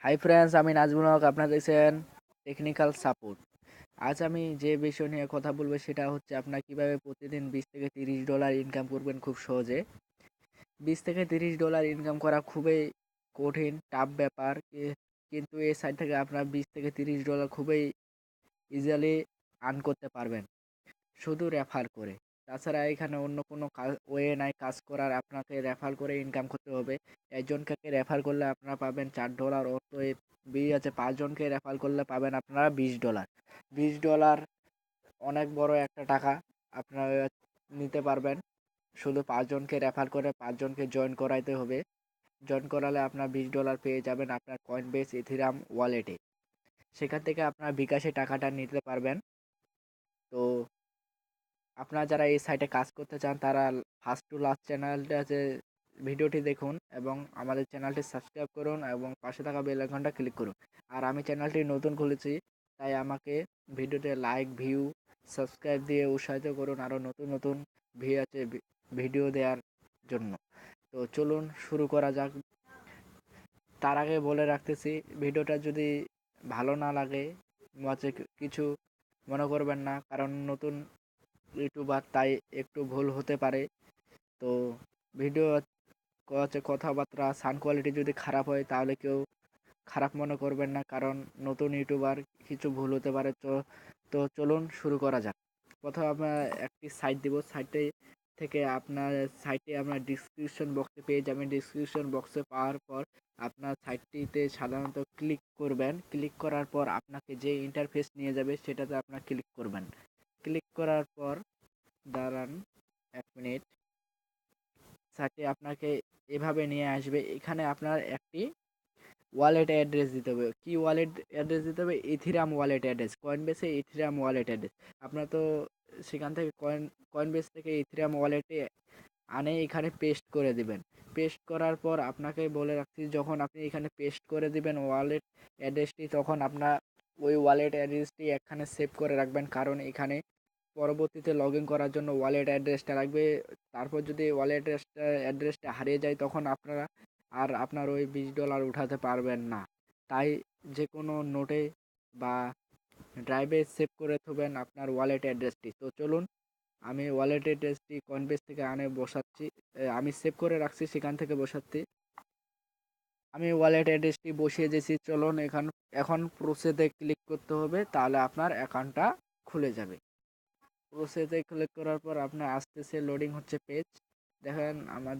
Hi friends, আমি নাজমুল হক। আপনারা দেখছেন টেকনিক্যাল সাপোর্ট। আজ আমি যে বিষয় নিয়ে কথা বলবো সেটা হচ্ছে আপনারা কিভাবে প্রতিদিন $20 থেকে $30 ইনকাম করবেন খুব সহজে। $20 থেকে $30 ইনকাম করা খুবই কঠিন টাফ ব্যাপার, কিন্তু এই সাইট থেকে আপনারা $20 থেকে $30 খুবই ইজিলি আর্ন করতে পারবেন শুধু রেফার করে। তাছাড়া এখানে অন্য কোনো ওয়ে নাই কাজ করার, আপনাকে রেফার করে ইনকাম করতে হবে। একজনকে রেফার করলে আপনারা পাবেন $4, অতএব 5 জনকে রেফার করলে পাবেন আপনারা $20। $20 অনেক বড় একটা টাকা আপনারা নিতে পারবেন। শুধু 5 জনকে রেফার করে 5 জনকে জয়েন করাইতে হবে। জয়েন করালে আপনার $20 পেয়ে যাবেন আপনার কয়েনবেস ইথিরাম ওয়ালেটে। সেখান থেকে আপনার বিকাশে টাকাটা নিতে পারবেন। তো আপনারা যারা এই সাইটে কাজ করতে চান তারা ফার্স্ট টু লাস্ট চ্যানেলটা যে ভিডিওটি দেখুন এবং আমাদের চ্যানেলটি সাবস্ক্রাইব করুন এবং পাশে থাকা বেল আইকনটা ক্লিক করুন। আর আমি চ্যানেলটি নতুন খুলেছি, তাই আমাকে ভিডিওতে লাইক, ভিউ, সাবস্ক্রাইব দিয়ে উৎসাহিত করুন আরও নতুন নতুন ভিডিও দেওয়ার জন্য। তো চলুন শুরু করা যাক। তার আগে বলে রাখতেছি, ভিডিওটা যদি ভালো না লাগে হচ্ছে কিছু মনে করবেন না, কারণ নতুন ইউটিউবার তাই একটু ভুল হতে পারে। তো ভিডিও হচ্ছে কথাবার্তা সাউন্ড কোয়ালিটি যদি খারাপ হয় তাহলে কেউ খারাপ মনে করবেন না, কারণ নতুন ইউটিউবার কিছু ভুল হতে পারে। তো চলুন শুরু করা যাক। প্রথমে আমরা একটি সাইট দিব। সাইটে আপনার ডিসক্রিপশন বক্সে পেয়ে যাবেন। ডিসক্রিপশন বক্সে পাওয়ার পর আপনার সাইটটিতে সাধারণত ক্লিক করবেন। ক্লিক করার পর আপনাকে যে ইন্টারফেস নিয়ে যাবে সেটাতে আপনার ক্লিক করবেন। ক্লিক করার পর দাঁড়ান 1 মিনিট, সাইটে আপনাকে এভাবে নিয়ে আসবে। এখানে আপনার একটি ওয়ালেট অ্যাড্রেস দিতে হবে। কি ওয়ালেট অ্যাড্রেস দিতে হবে? Ethereum wallet address. কয়েনবেসে ইথিরাম ওয়ালেট অ্যাড্রেস। আপনার তো সেখান থেকে কয়েনবেস থেকে ইথিরাম ওয়ালেটে আনে এখানে পেস্ট করে দিবেন। পেস্ট করার পর আপনাকে বলে রাখছি, যখন আপনি এখানে পেস্ট করে দিবেন ওয়ালেট অ্যাড্রেসটি, তখন আপনার ওই ওয়ালেট অ্যাড্রেসটি এখানে সেভ করে রাখবেন, কারণ এখানে পরবর্তীতে লগ ইন করার জন্য ওয়ালেট অ্যাড্রেসটা লাগবে। তারপর যদি ওয়ালেট অ্যাড্রেসটা হারিয়ে যায় তখন আপনারা আর আপনার ওই $20 উঠাতে পারবেন না। তাই যে কোনো নোটে বা ড্রাইভে সেভ করে থবেন আপনার ওয়ালেট অ্যাড্রেসটি। তো চলুন আমি ওয়ালেট অ্যাড্রেসটি কয়েনবেস থেকে আনে বসাচ্ছি। আমি সেভ করে রাখছি, সেখান থেকে বসাচ্ছি। আমি ওয়ালেট অ্যাড্রেসটি বসিয়ে দিয়েছি। চলুন এখন প্রসেসে ক্লিক করতে হবে, তাহলে আপনার অ্যাকাউন্টটা খুলে যাবে। প্রসেসে ক্লিক করার পর আপনার আসতেছে, লোডিং হচ্ছে পেজ। দেখেন আমার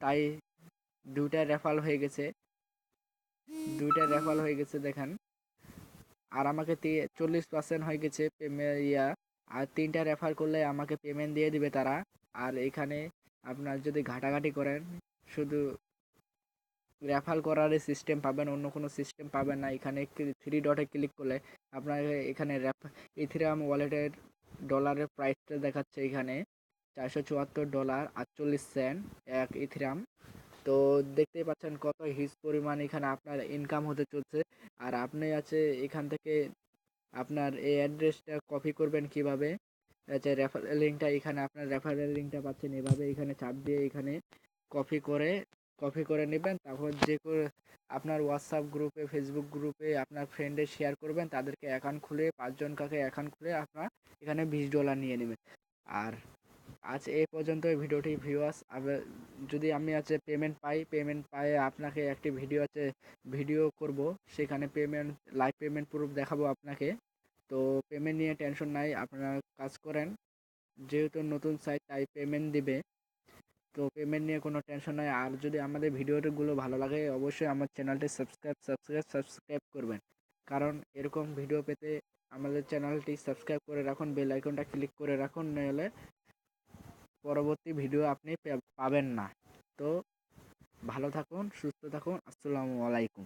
তাই দুইটা রেফাল হয়ে গেছে দেখেন। আর আমাকে 40% হয়ে গেছে আর 3টা রেফার করলে আমাকে পেমেন্ট দিয়ে দিবে তারা। আর এখানে আপনার যদি ঘাটাঘাটি করেন শুধু রেফার করার সিস্টেম পাবেন, অন্য কোনো সিস্টেম পাবেন না। এখানে 3 ডটে ক্লিক করলে আপনার এখানে ইথিরাম ওয়ালেটের ডলারের প্রাইসটা দেখাচ্ছে এখানে $474.48 এক ইথিরাম। তো দেখতেই পাচ্ছেন কত হিউজ পরিমাণ এখানে আপনার ইনকাম হতে চলছে। আর আপনি এখান থেকে আপনার এই অ্যাড্রেসটা কপি করবেন কিভাবে? রেফারেল লিঙ্কটা এখানে আপনার রেফারেল লিঙ্কটা পাচ্ছেন এভাবে, এখানে চাপ দিয়ে এখানে কপি করে কপি করে নেবেন। তারপর আপনার হোয়াটসঅ্যাপ গ্রুপে, ফেসবুক গ্রুপে আপনার ফ্রেন্ডে শেয়ার করবেন। তাদেরকে অ্যাকাউন্ট খুলে 5 জন কাকে অ্যাকাউন্ট খুলে আপনার এখানে $20 নিয়ে নেবেন। আর আজ এই পর্যন্ত ভিডিওটি ভিউয়ার্স। যদি আমি পেমেন্ট পাই আপনাকে একটি ভিডিও করব, সেখানে লাইভ পেমেন্ট প্রুফ দেখাবো আপনাকে। তো পেমেন্ট নিয়ে টেনশন নাই, আপনারা কাজ করেন। যেহেতু নতুন সাইট তাই পেমেন্ট দিবে, তো পেমেন্ট নিয়ে কোনো টেনশন নাই। আর যদি আমাদের ভিডিওগুলো ভালো লাগে অবশ্যই আমার চ্যানেলটি সাবস্ক্রাইব করবেন, কারণ এরকম ভিডিও পেতে আমাদের চ্যানেলটি সাবস্ক্রাইব করে রাখুন, বেল আইকনটা ক্লিক করে রাখুন, নইলে পরবর্তী ভিডিও আপনি পাবেন না। তো ভালো থাকুন, সুস্থ থাকুন। আসসালামু আলাইকুম।